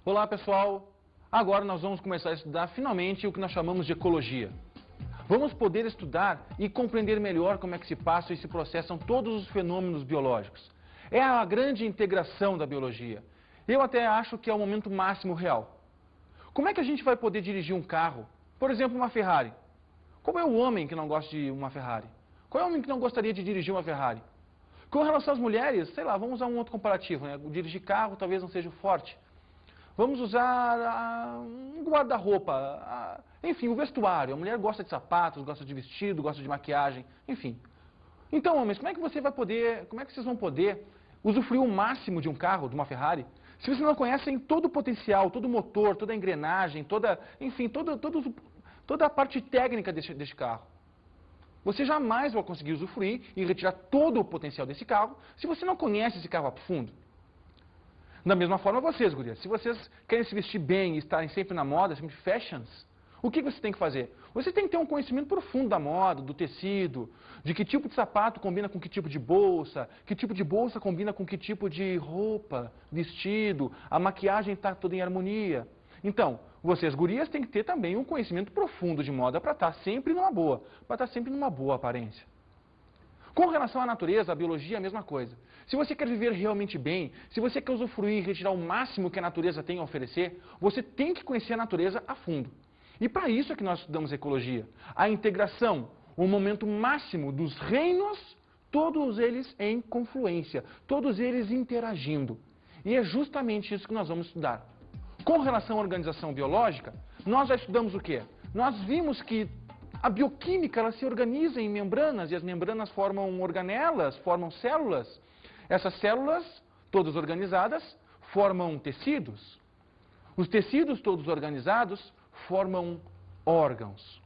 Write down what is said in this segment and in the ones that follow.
Olá pessoal, agora nós vamos começar a estudar finalmente o que nós chamamos de ecologia. Vamos poder estudar e compreender melhor como é que se passam e se processam todos os fenômenos biológicos. É a grande integração da biologia. Eu até acho que é o momento máximo real. Como é que a gente vai poder dirigir um carro, por exemplo uma Ferrari? Qual é o homem que não gosta de uma Ferrari? Qual é o homem que não gostaria de dirigir uma Ferrari? Com relação às mulheres, sei lá, vamos usar um outro comparativo, né? O dirigir carro talvez não seja o forte. Vamos usar um guarda-roupa, enfim, o vestuário. A mulher gosta de sapatos, gosta de vestido, gosta de maquiagem, enfim. Então, homens, como é que vocês vão poder usufruir o máximo de um carro, de uma Ferrari, se vocês não conhecem todo o potencial, todo o motor, toda a engrenagem, toda a parte técnica deste carro? Você jamais vai conseguir usufruir e retirar todo o potencial desse carro se você não conhece esse carro a fundo. Da mesma forma vocês, gurias, se vocês querem se vestir bem e estarem sempre na moda, sempre fashions, o que você tem que fazer? Você tem que ter um conhecimento profundo da moda, do tecido, de que tipo de sapato combina com que tipo de bolsa combina com que tipo de roupa, vestido, a maquiagem está toda em harmonia. Então, vocês, gurias, têm que ter também um conhecimento profundo de moda para estar sempre numa boa aparência. Com relação à natureza, à biologia, a mesma coisa. Se você quer viver realmente bem, se você quer usufruir e retirar o máximo que a natureza tem a oferecer, você tem que conhecer a natureza a fundo. E para isso é que nós estudamos ecologia. A integração, o momento máximo dos reinos, todos eles em confluência, todos eles interagindo. E é justamente isso que nós vamos estudar. Com relação à organização biológica, nós já estudamos o quê? Nós vimos que a bioquímica ela se organiza em membranas e as membranas formam organelas, formam células. Essas células, todas organizadas, formam tecidos. Os tecidos todos organizados formam órgãos.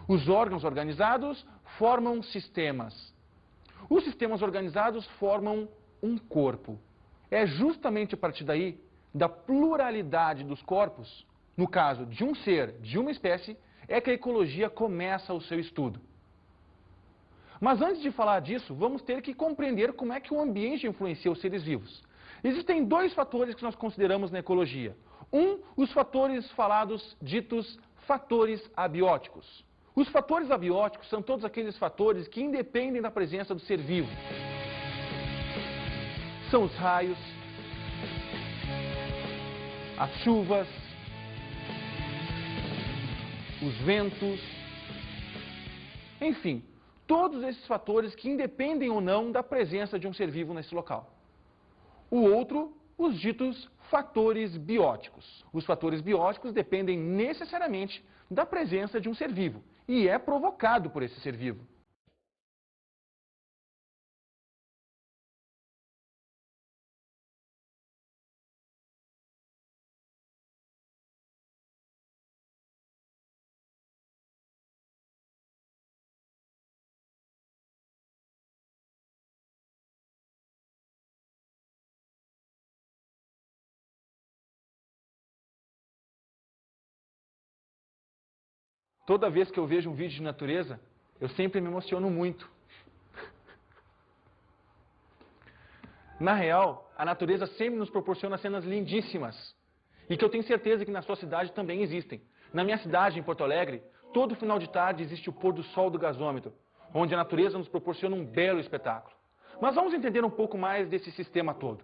Os órgãos organizados formam sistemas. Os sistemas organizados formam um corpo. É justamente a partir daí, da pluralidade dos corpos, no caso de um ser, de uma espécie, é que a ecologia começa o seu estudo. Mas antes de falar disso, vamos ter que compreender como é que o ambiente influencia os seres vivos. Existem dois fatores que nós consideramos na ecologia. Os fatores ditos fatores abióticos. Os fatores abióticos são todos aqueles fatores que independem da presença do ser vivo. São os raios, as chuvas, os ventos, enfim, todos esses fatores que independem ou não da presença de um ser vivo nesse local. O outro, os ditos fatores bióticos. Os fatores bióticos dependem necessariamente da presença de um ser vivo e é provocado por esse ser vivo. Toda vez que eu vejo um vídeo de natureza, eu sempre me emociono muito. Na real, a natureza sempre nos proporciona cenas lindíssimas. E que eu tenho certeza que na sua cidade também existem. Na minha cidade, em Porto Alegre, todo final de tarde existe o pôr do sol do gasômetro, onde a natureza nos proporciona um belo espetáculo. Mas vamos entender um pouco mais desse sistema todo.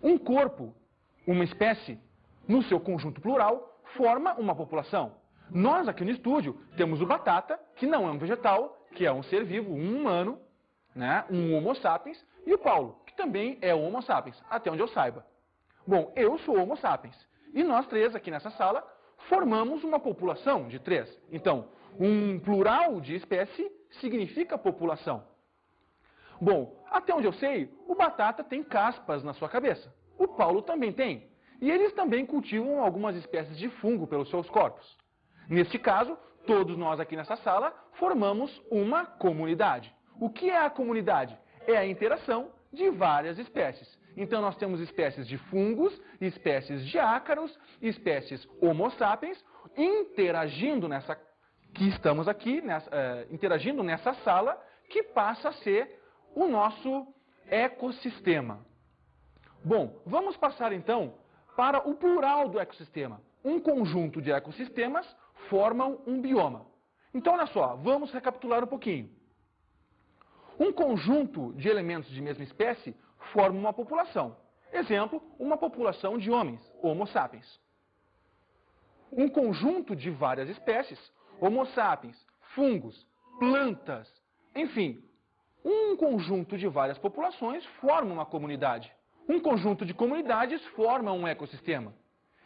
Um corpo, uma espécie, no seu conjunto plural, forma uma população. Nós aqui no estúdio temos o Batata, que não é um vegetal, que é um ser vivo, um humano, né, um Homo sapiens, e o Paulo, que também é um Homo sapiens, até onde eu saiba. Bom, eu sou Homo sapiens, e nós três aqui nessa sala formamos uma população de três. Então, um plural de espécie significa população. Bom, até onde eu sei, o Batata tem caspas na sua cabeça. O Paulo também tem. E eles também cultivam algumas espécies de fungo pelos seus corpos. Neste caso, todos nós aqui nessa sala formamos uma comunidade. O que é a comunidade? É a interação de várias espécies. Então nós temos espécies de fungos, espécies de ácaros, espécies Homo sapiens, interagindo interagindo nessa sala, que passa a ser o nosso ecossistema. Bom, vamos passar então para o plural do ecossistema. Um conjunto de ecossistemas formam um bioma. Então, olha só, vamos recapitular um pouquinho. Um conjunto de elementos de mesma espécie forma uma população. Exemplo, uma população de homens, Homo sapiens. Um conjunto de várias espécies, Homo sapiens, fungos, plantas, enfim, um conjunto de várias populações forma uma comunidade. Um conjunto de comunidades forma um ecossistema.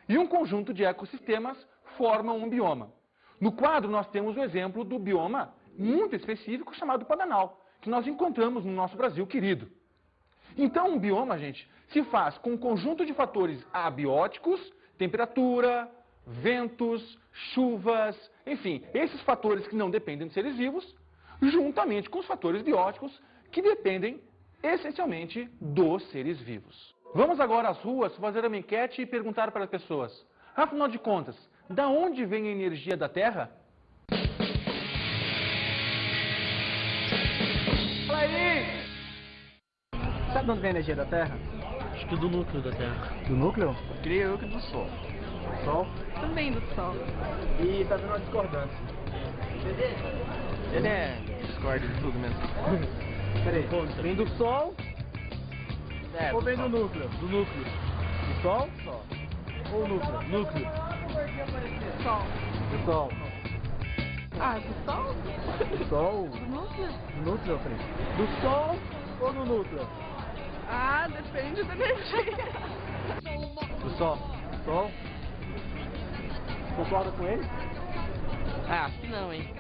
E um conjunto de ecossistemas forma um bioma. No quadro, nós temos o exemplo do bioma muito específico chamado Pantanal, que nós encontramos no nosso Brasil querido. Então, um bioma, gente, se faz com um conjunto de fatores abióticos, temperatura, ventos, chuvas, enfim, esses fatores que não dependem dos seres vivos, juntamente com os fatores bióticos que dependem essencialmente dos seres vivos. Vamos agora às ruas fazer uma enquete e perguntar para as pessoas: afinal de contas, da onde vem a energia da Terra? Fala aí! Sabe de onde vem a energia da Terra? Acho que do núcleo da Terra. Do núcleo? Creio eu que do Sol. Sol? Também do Sol. E tá vendo uma discordância. Ele discorda de tudo mesmo. Peraí, vem do Sol ou vem do Sol. núcleo? Do núcleo. Do Sol? Sol. Ou núcleo? Núcleo. Sol. Do Sol. Ah, do Sol? Do Sol? Do núcleo? Do núcleo, Fred? Do Sol ou do núcleo? Ah, depende da energia. Do Sol. Do Sol? Concorda com ele? Ah, acho que não, hein?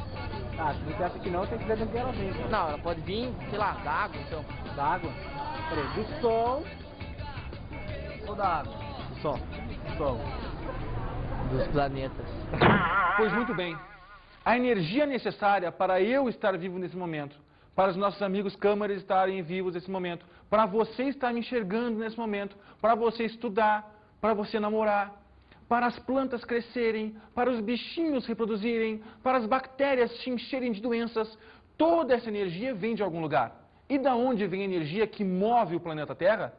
Ah, se você acha que não, tem que ver de onde ela vem. Então. Não, ela pode vir, sei lá, da água, então. Da água? Peraí, do Sol ou da água? Do Sol. Do Sol. Dos planetas. Pois muito bem. A energia necessária para eu estar vivo nesse momento, para os nossos amigos câmaras estarem vivos nesse momento, para você estar me enxergando nesse momento, para você estudar, para você namorar, para as plantas crescerem, para os bichinhos reproduzirem, para as bactérias se encherem de doenças, toda essa energia vem de algum lugar. E da onde vem a energia que move o planeta Terra?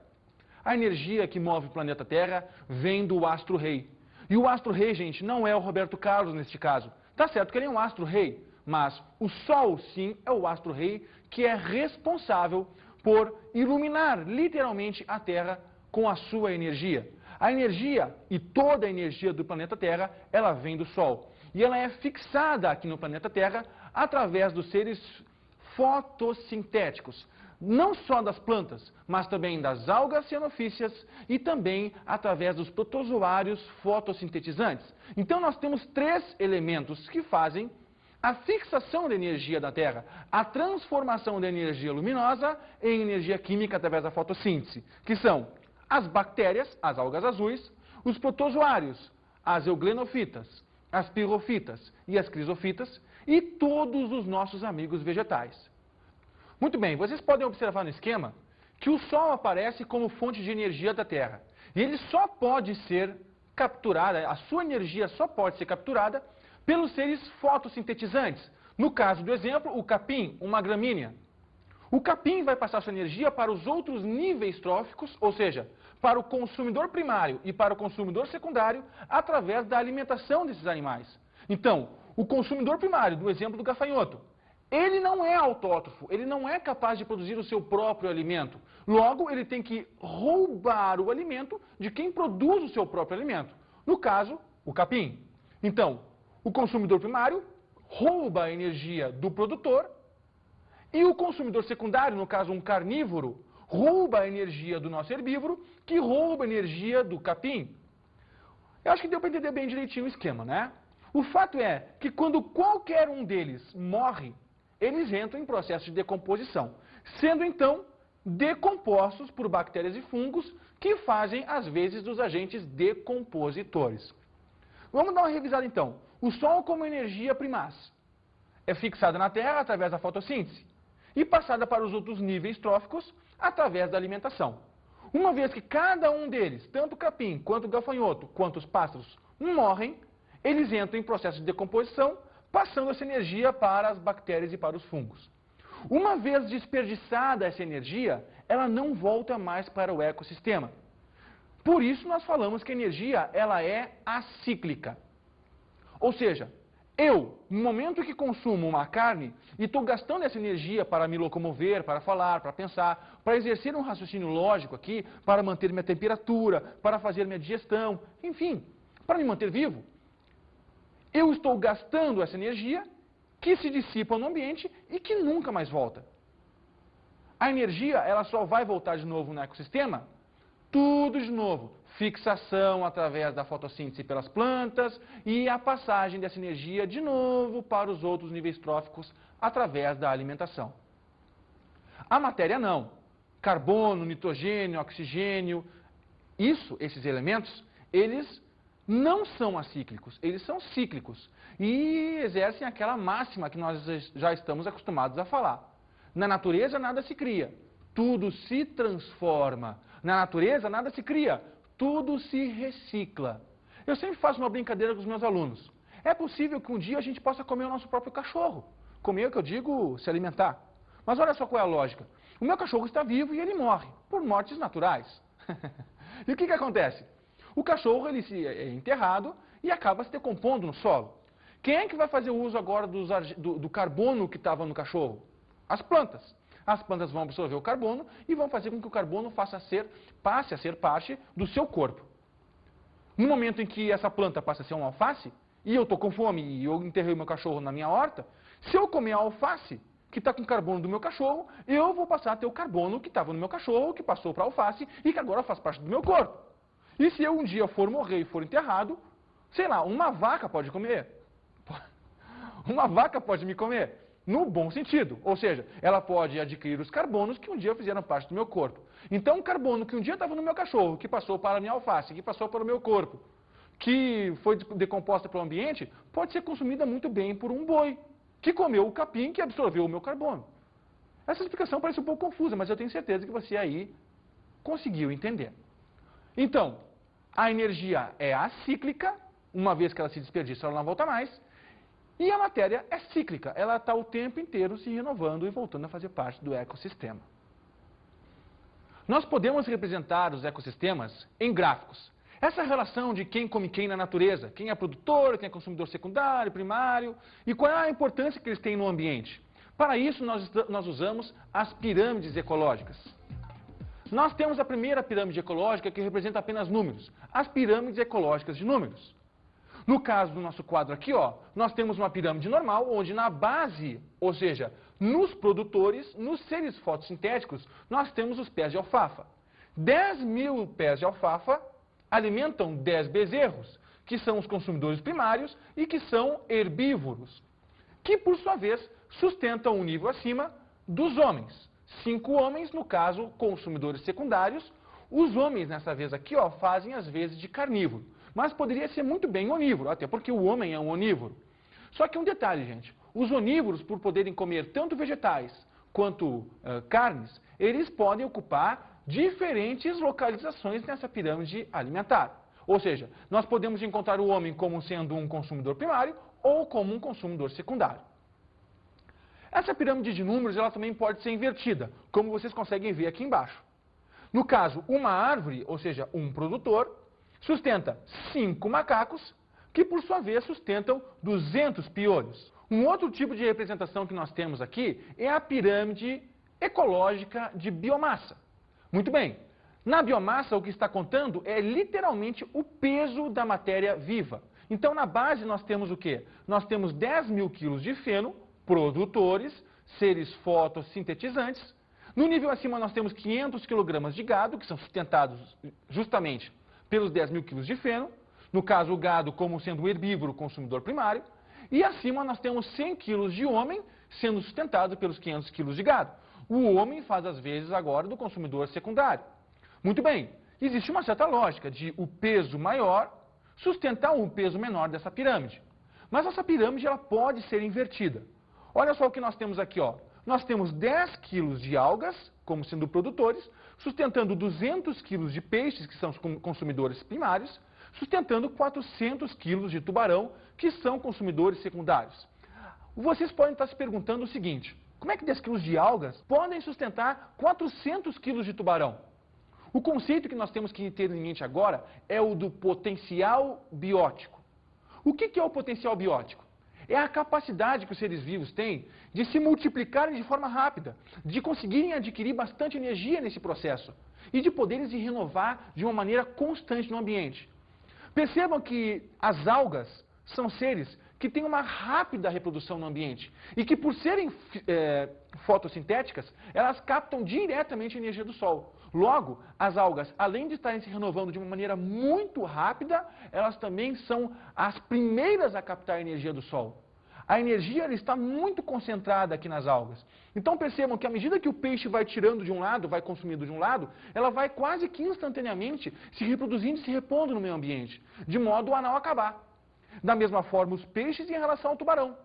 A energia que move o planeta Terra vem do astro-rei. E o astro-rei, gente, não é o Roberto Carlos neste caso. Tá certo que ele é um astro-rei, mas o Sol, sim, é o astro-rei que é responsável por iluminar literalmente a Terra com a sua energia. A energia e toda a energia do planeta Terra, ela vem do Sol. E ela é fixada aqui no planeta Terra através dos seres fotossintéticos. Não só das plantas, mas também das algas cianofícias e também através dos protozoários fotossintetizantes. Então nós temos três elementos que fazem a fixação da energia da Terra, a transformação da energia luminosa em energia química através da fotossíntese, que são as bactérias, as algas azuis, os protozoários, as euglenofitas, as pirrofitas e as crisofitas e todos os nossos amigos vegetais. Muito bem, vocês podem observar no esquema que o Sol aparece como fonte de energia da Terra. E ele só pode ser capturado, a sua energia só pode ser capturada pelos seres fotossintetizantes. No caso do exemplo, o capim, uma gramínea. O capim vai passar sua energia para os outros níveis tróficos, ou seja, para o consumidor primário e para o consumidor secundário, através da alimentação desses animais. Então, o consumidor primário, do exemplo do gafanhoto, ele não é autótrofo, ele não é capaz de produzir o seu próprio alimento. Logo, ele tem que roubar o alimento de quem produz o seu próprio alimento. No caso, o capim. Então, o consumidor primário rouba a energia do produtor e o consumidor secundário, no caso um carnívoro, rouba a energia do nosso herbívoro, que rouba a energia do capim. Eu acho que deu para entender bem direitinho o esquema, né? O fato é que quando qualquer um deles morre, eles entram em processo de decomposição, sendo então decompostos por bactérias e fungos que fazem, às vezes, dos agentes decompositores. Vamos dar uma revisada então. O Sol como energia primaz é fixada na Terra através da fotossíntese e passada para os outros níveis tróficos através da alimentação. Uma vez que cada um deles, tanto o capim, quanto o gafanhoto, quanto os pássaros, morrem, eles entram em processo de decomposição, passando essa energia para as bactérias e para os fungos. Uma vez desperdiçada essa energia, ela não volta mais para o ecossistema. Por isso nós falamos que a energia ela é acíclica. Ou seja, eu, no momento que consumo uma carne e estou gastando essa energia para me locomover, para falar, para pensar, para exercer um raciocínio lógico aqui, para manter minha temperatura, para fazer minha digestão, enfim, para me manter vivo, eu estou gastando essa energia que se dissipa no ambiente e que nunca mais volta. A energia, ela só vai voltar de novo no ecossistema, tudo de novo. Fixação através da fotossíntese pelas plantas e a passagem dessa energia de novo para os outros níveis tróficos através da alimentação. A matéria não. Carbono, nitrogênio, oxigênio, esses elementos, eles não são acíclicos, eles são cíclicos e exercem aquela máxima que nós já estamos acostumados a falar. Na natureza nada se cria, tudo se transforma. Na natureza nada se cria, tudo se recicla. Eu sempre faço uma brincadeira com os meus alunos. É possível que um dia a gente possa comer o nosso próprio cachorro. Comer, que eu digo, se alimentar. Mas olha só qual é a lógica. O meu cachorro está vivo e ele morre, por mortes naturais. E o que acontece? O cachorro ele é enterrado e acaba se decompondo no solo. Quem é que vai fazer uso agora do carbono que estava no cachorro? As plantas. As plantas vão absorver o carbono e vão fazer com que o carbono passe a ser parte do seu corpo. No momento em que essa planta passa a ser uma alface, e eu estou com fome e eu enterrei o meu cachorro na minha horta, se eu comer a alface que está com o carbono do meu cachorro, eu vou passar a ter o carbono que estava no meu cachorro, que passou para a alface e que agora faz parte do meu corpo. E se eu um dia for morrer e for enterrado, sei lá, uma vaca pode comer. Uma vaca pode me comer. No bom sentido, ou seja, ela pode adquirir os carbonos que um dia fizeram parte do meu corpo. Então, o carbono que um dia estava no meu cachorro, que passou para a minha alface, que passou para o meu corpo, que foi decomposta pelo ambiente, pode ser consumida muito bem por um boi, que comeu o capim que absorveu o meu carbono. Essa explicação parece um pouco confusa, mas eu tenho certeza que você aí conseguiu entender. Então, a energia é acíclica, uma vez que ela se desperdiça, ela não volta mais. E a matéria é cíclica, ela está o tempo inteiro se renovando e voltando a fazer parte do ecossistema. Nós podemos representar os ecossistemas em gráficos. Essa relação de quem come quem na natureza, quem é produtor, quem é consumidor secundário, primário, e qual é a importância que eles têm no ambiente. Para isso, nós usamos as pirâmides ecológicas. Nós temos a primeira pirâmide ecológica que representa apenas números, as pirâmides ecológicas de números. No caso do nosso quadro aqui, ó, nós temos uma pirâmide normal, onde na base, ou seja, nos produtores, nos seres fotossintéticos, nós temos os pés de alfafa. 10.000 pés de alfafa alimentam 10 bezerros, que são os consumidores primários e que são herbívoros, que por sua vez sustentam um nível acima dos homens. 5 homens, no caso, consumidores secundários. Os homens, nessa vez aqui, ó, fazem as vezes de carnívoro. Mas poderia ser muito bem onívoro, até porque o homem é um onívoro. Só que um detalhe, gente. Os onívoros, por poderem comer tanto vegetais quanto carnes, eles podem ocupar diferentes localizações nessa pirâmide alimentar. Ou seja, nós podemos encontrar o homem como sendo um consumidor primário ou como um consumidor secundário. Essa pirâmide de números ela também pode ser invertida, como vocês conseguem ver aqui embaixo. No caso, uma árvore, ou seja, um produtor, sustenta 5 macacos, que por sua vez sustentam 200 piolhos. Um outro tipo de representação que nós temos aqui é a pirâmide ecológica de biomassa. Muito bem, na biomassa o que está contando é literalmente o peso da matéria viva. Então na base nós temos o quê? Nós temos 10.000 quilos de feno, produtores, seres fotossintetizantes. No nível acima nós temos 500 quilogramas de gado, que são sustentados justamente pelos 10.000 quilos de feno, no caso o gado como sendo um herbívoro consumidor primário, e acima nós temos 100 quilos de homem sendo sustentado pelos 500 quilos de gado. O homem faz as vezes agora do consumidor secundário. Muito bem, existe uma certa lógica de o peso maior sustentar o peso menor dessa pirâmide. Mas essa pirâmide ela pode ser invertida. Olha só o que nós temos aqui, ó. Nós temos 10 quilos de algas, como sendo produtores, sustentando 200 quilos de peixes, que são os consumidores primários, sustentando 400 quilos de tubarão, que são consumidores secundários. Vocês podem estar se perguntando o seguinte: como é que 10 quilos de algas podem sustentar 400 quilos de tubarão? O conceito que nós temos que ter em mente agora é o do potencial biótico. O que é o potencial biótico? É a capacidade que os seres vivos têm de se multiplicarem de forma rápida, de conseguirem adquirir bastante energia nesse processo e de poderem se renovar de uma maneira constante no ambiente. Percebam que as algas são seres que têm uma rápida reprodução no ambiente e que, por serem fotossintéticas, elas captam diretamente a energia do sol. Logo, as algas, além de estarem se renovando de uma maneira muito rápida, elas também são as primeiras a captar a energia do sol. A energia ela está muito concentrada aqui nas algas. Então percebam que à medida que o peixe vai tirando de um lado, vai consumindo de um lado, ela vai quase que instantaneamente se reproduzindo e se repondo no meio ambiente, de modo a não acabar. Da mesma forma, os peixes em relação ao tubarão.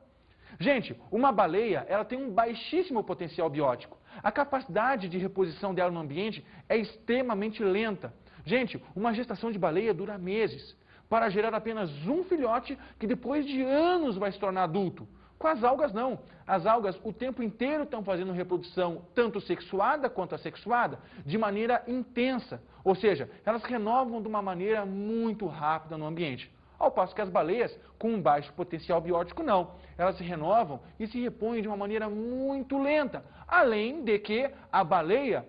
Gente, uma baleia ela tem um baixíssimo potencial biótico. A capacidade de reposição dela no ambiente é extremamente lenta. Gente, uma gestação de baleia dura meses, para gerar apenas um filhote que depois de anos vai se tornar adulto. Com as algas não. As algas o tempo inteiro estão fazendo reprodução, tanto sexuada quanto assexuada, de maneira intensa. Ou seja, elas renovam de uma maneira muito rápida no ambiente. Ao passo que as baleias, com um baixo potencial biótico, não. Elas se renovam e se repõem de uma maneira muito lenta. Além de que a baleia,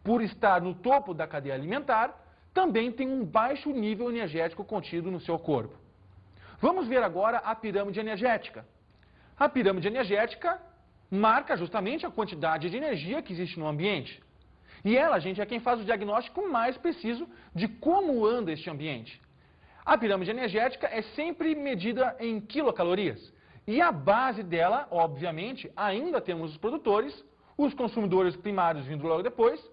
por estar no topo da cadeia alimentar, também tem um baixo nível energético contido no seu corpo. Vamos ver agora a pirâmide energética. A pirâmide energética marca justamente a quantidade de energia que existe no ambiente. E ela, gente, é quem faz o diagnóstico mais preciso de como anda este ambiente. A pirâmide energética é sempre medida em quilocalorias. E a base dela, obviamente, ainda temos os produtores, os consumidores primários vindo logo depois,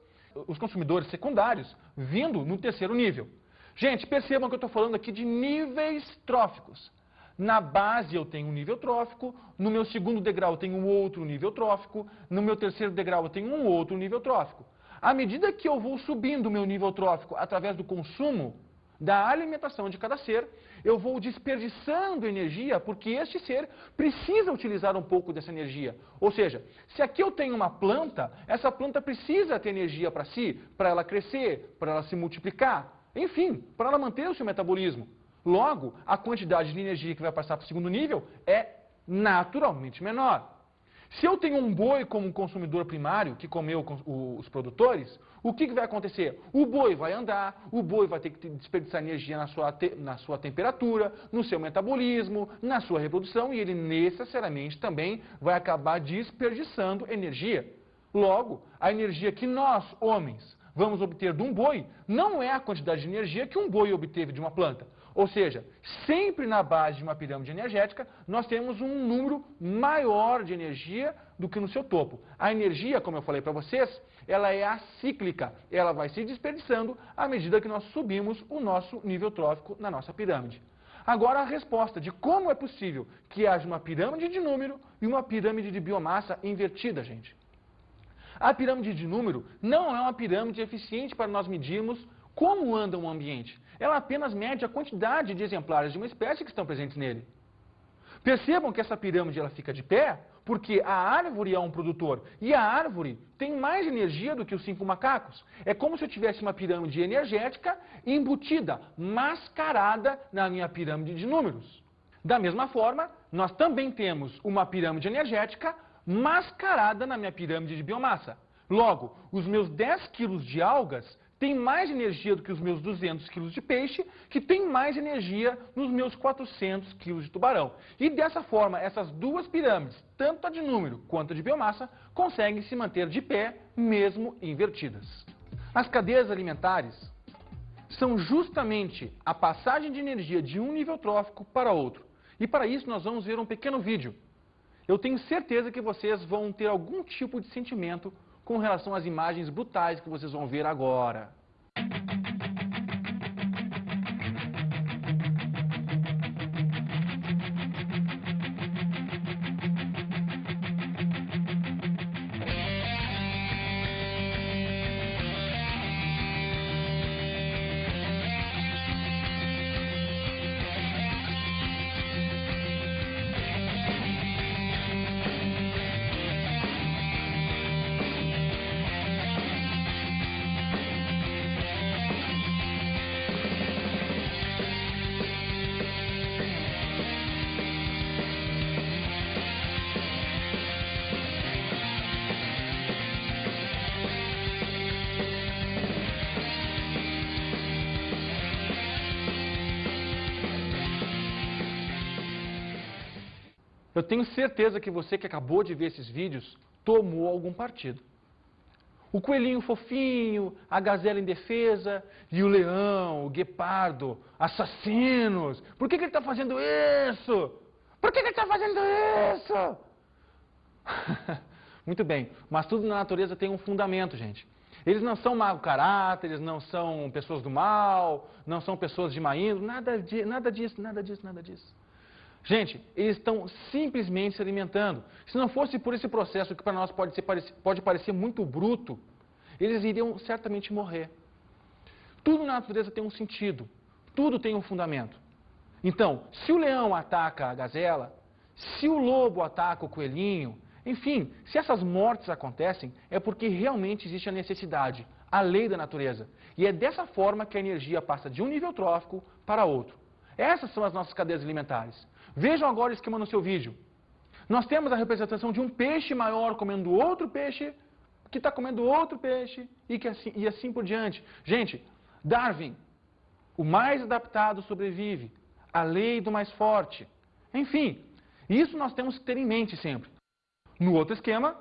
os consumidores secundários vindo no terceiro nível. Gente, percebam que eu estou falando aqui de níveis tróficos. Na base eu tenho um nível trófico, no meu segundo degrau eu tenho um outro nível trófico, no meu terceiro degrau eu tenho um outro nível trófico. À medida que eu vou subindo o meu nível trófico através do consumo, da alimentação de cada ser, eu vou desperdiçando energia porque este ser precisa utilizar um pouco dessa energia. Ou seja, se aqui eu tenho uma planta, essa planta precisa ter energia para si, para ela crescer, para ela se multiplicar, enfim, para ela manter o seu metabolismo. Logo, a quantidade de energia que vai passar para o segundo nível é naturalmente menor. Se eu tenho um boi como consumidor primário, que comeu os produtores, o que vai acontecer? O boi vai andar, o boi vai ter que desperdiçar energia na sua temperatura, no seu metabolismo, na sua reprodução, e ele necessariamente também vai acabar desperdiçando energia. Logo, a energia que nós, homens, vamos obter de um boi, não é a quantidade de energia que um boi obteve de uma planta. Ou seja, sempre na base de uma pirâmide energética, nós temos um número maior de energia do que no seu topo. A energia, como eu falei para vocês, ela é acíclica. Ela vai se desperdiçando à medida que nós subimos o nosso nível trófico na nossa pirâmide. Agora a resposta de como é possível que haja uma pirâmide de número e uma pirâmide de biomassa invertida, gente. A pirâmide de número não é uma pirâmide eficiente para nós medirmos como anda um ambiente. Ela apenas mede a quantidade de exemplares de uma espécie que estão presentes nele. Percebam que essa pirâmide ela fica de pé porque a árvore é um produtor e a árvore tem mais energia do que os 5 macacos. É como se eu tivesse uma pirâmide energética embutida, mascarada na minha pirâmide de números. Da mesma forma, nós também temos uma pirâmide energética mascarada na minha pirâmide de biomassa. Logo, os meus 10 quilos de algas têm mais energia do que os meus 200 quilos de peixe, que tem mais energia nos meus 400 quilos de tubarão. E dessa forma, essas duas pirâmides, tanto a de número quanto a de biomassa, conseguem se manter de pé, mesmo invertidas. As cadeias alimentares são justamente a passagem de energia de um nível trófico para outro. E para isso nós vamos ver um pequeno vídeo. Eu tenho certeza que vocês vão ter algum tipo de sentimento com relação às imagens brutais que vocês vão ver agora. Eu tenho certeza que você que acabou de ver esses vídeos tomou algum partido. O coelhinho fofinho, a gazela indefesa e o leão, o guepardo, assassinos. Por que ele está fazendo isso? Por que ele está fazendo isso? Muito bem, mas tudo na natureza tem um fundamento, gente. Eles não são mau caráter, eles não são pessoas do mal, não são pessoas de má índole, nada disso. Gente, eles estão simplesmente se alimentando. Se não fosse por esse processo que para nós pode parecer muito bruto, eles iriam certamente morrer. Tudo na natureza tem um sentido, tudo tem um fundamento. Então, se o leão ataca a gazela, se o lobo ataca o coelhinho, enfim, se essas mortes acontecem, é porque realmente existe a necessidade, a lei da natureza. E é dessa forma que a energia passa de um nível trófico para outro. Essas são as nossas cadeias alimentares. Vejam agora o esquema no seu vídeo. Nós temos a representação de um peixe maior comendo outro peixe, que está comendo outro peixe, e assim por diante. Gente, Darwin, o mais adaptado sobrevive, a lei do mais forte. Enfim, isso nós temos que ter em mente sempre. No outro esquema,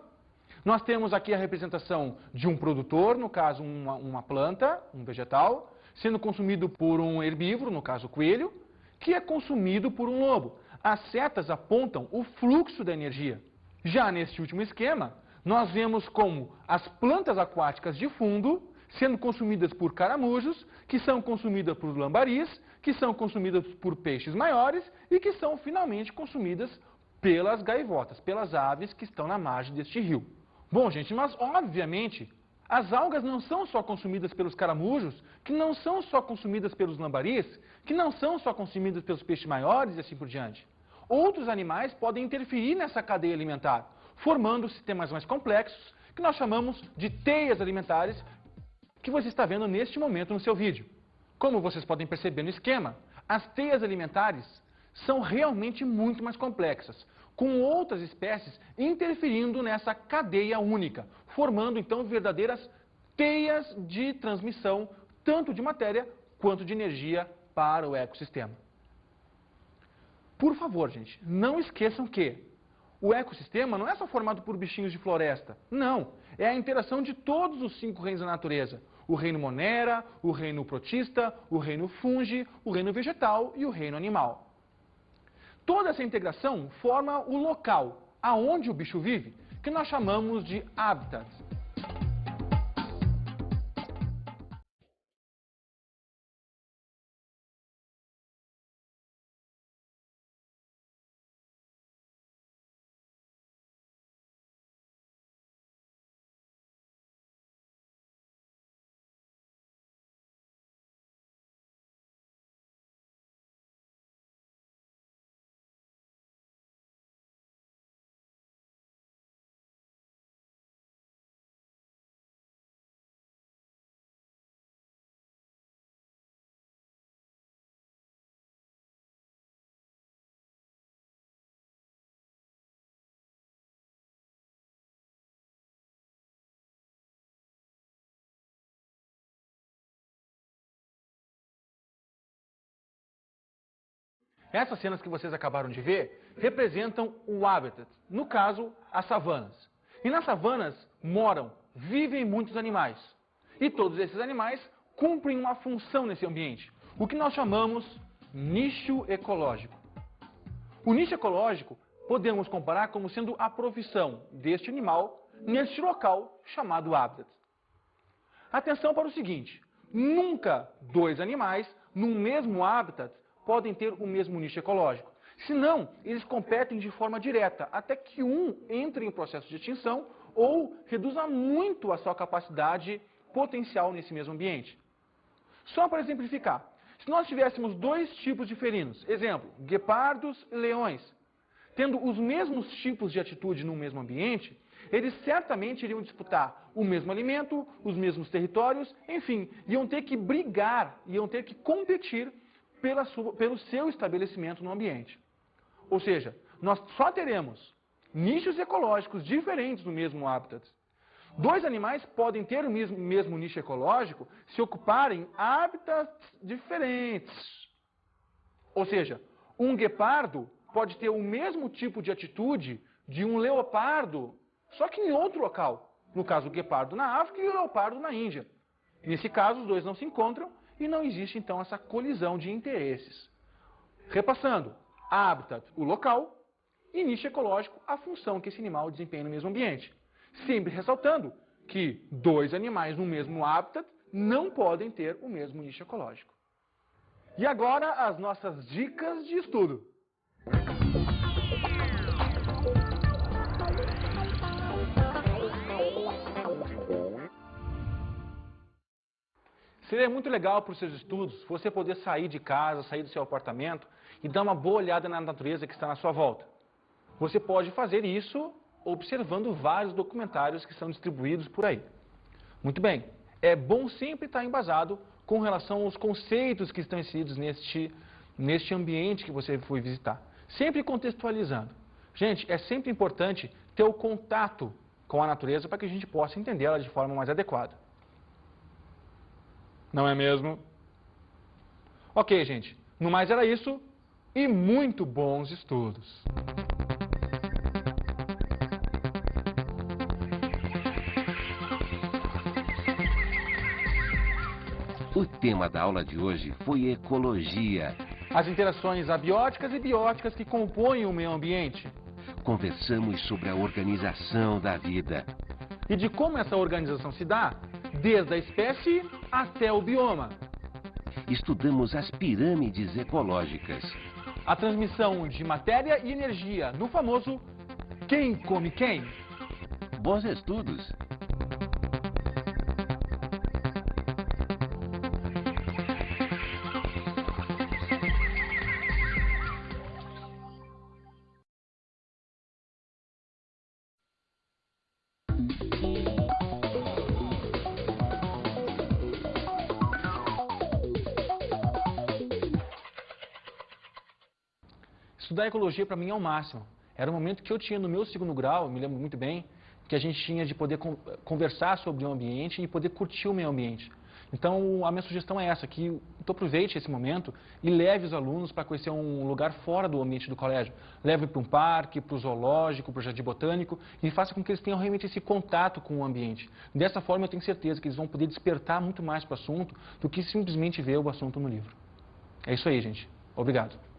nós temos aqui a representação de um produtor, no caso uma planta, um vegetal, sendo consumido por um herbívoro, no caso o coelho, que é consumido por um lobo. As setas apontam o fluxo da energia. Já neste último esquema, nós vemos como as plantas aquáticas de fundo sendo consumidas por caramujos, que são consumidas por lambaris, que são consumidas por peixes maiores e que são finalmente consumidas pelas gaivotas, pelas aves que estão na margem deste rio. Bom, gente, mas obviamente as algas não são só consumidas pelos caramujos, que não são só consumidas pelos lambaris, que não são só consumidas pelos peixes maiores e assim por diante. Outros animais podem interferir nessa cadeia alimentar, formando sistemas mais complexos, que nós chamamos de teias alimentares, que você está vendo neste momento no seu vídeo. Como vocês podem perceber no esquema, as teias alimentares são realmente muito mais complexas, com outras espécies interferindo nessa cadeia única, formando então verdadeiras teias de transmissão, tanto de matéria quanto de energia para o ecossistema. Por favor, gente, não esqueçam que o ecossistema não é só formado por bichinhos de floresta. Não, é a interação de todos os 5 reinos da natureza. O reino monera, o reino protista, o reino fungi, o reino vegetal e o reino animal. Toda essa integração forma o local aonde o bicho vive, que nós chamamos de hábitat. Essas cenas que vocês acabaram de ver representam o habitat, no caso, as savanas. E nas savanas vivem muitos animais. E todos esses animais cumprem uma função nesse ambiente, o que nós chamamos nicho ecológico. O nicho ecológico podemos comparar como sendo a profissão deste animal neste local chamado habitat. Atenção para o seguinte, nunca 2 animais no mesmo habitat podem ter o mesmo nicho ecológico. Senão, eles competem de forma direta, até que um entre em processo de extinção ou reduza muito a sua capacidade potencial nesse mesmo ambiente. Só para exemplificar, se nós tivéssemos 2 tipos de felinos, exemplo, guepardos e leões, tendo os mesmos tipos de atitude no mesmo ambiente, eles certamente iriam disputar o mesmo alimento, os mesmos territórios, enfim, iam ter que brigar, iam ter que competir pelo seu estabelecimento no ambiente. Ou seja, nós só teremos nichos ecológicos diferentes no mesmo habitat. 2 animais podem ter o mesmo nicho ecológico se ocuparem habitats diferentes. Ou seja, um guepardo pode ter o mesmo tipo de atitude de um leopardo, só que em outro local. No caso, o guepardo na África e o leopardo na Índia. Nesse caso, os dois não se encontram e não existe, então, essa colisão de interesses. Repassando, habitat, o local, e nicho ecológico, a função que esse animal desempenha no mesmo ambiente. Sempre ressaltando que dois animais no mesmo habitat não podem ter o mesmo nicho ecológico. E agora, as nossas dicas de estudo. Seria muito legal para os seus estudos você poder sair de casa, sair do seu apartamento e dar uma boa olhada na natureza que está na sua volta. Você pode fazer isso observando vários documentários que são distribuídos por aí. Muito bem, é bom sempre estar embasado com relação aos conceitos que estão inseridos neste ambiente que você foi visitar. Sempre contextualizando. Gente, é sempre importante ter o contato com a natureza para que a gente possa entendê-la de forma mais adequada. Não é mesmo? Ok, gente. No mais era isso e muito bons estudos. O tema da aula de hoje foi ecologia. As interações abióticas e bióticas que compõem o meio ambiente. Conversamos sobre a organização da vida. E de como essa organização se dá, desde a espécie até o bioma. Estudamos as pirâmides ecológicas. A transmissão de matéria e energia no famoso quem come quem. Bons estudos! Estudar ecologia para mim é o máximo. Era o momento que eu tinha no meu segundo grau, eu me lembro muito bem, que a gente tinha de poder conversar sobre o ambiente e poder curtir o meio ambiente. Então, a minha sugestão é essa, que tu aproveite esse momento e leve os alunos para conhecer um lugar fora do ambiente do colégio. Leve para um parque, para o zoológico, para o jardim botânico e faça com que eles tenham realmente esse contato com o ambiente. Dessa forma, eu tenho certeza que eles vão poder despertar muito mais para o assunto do que simplesmente ver o assunto no livro. É isso aí, gente. Obrigado.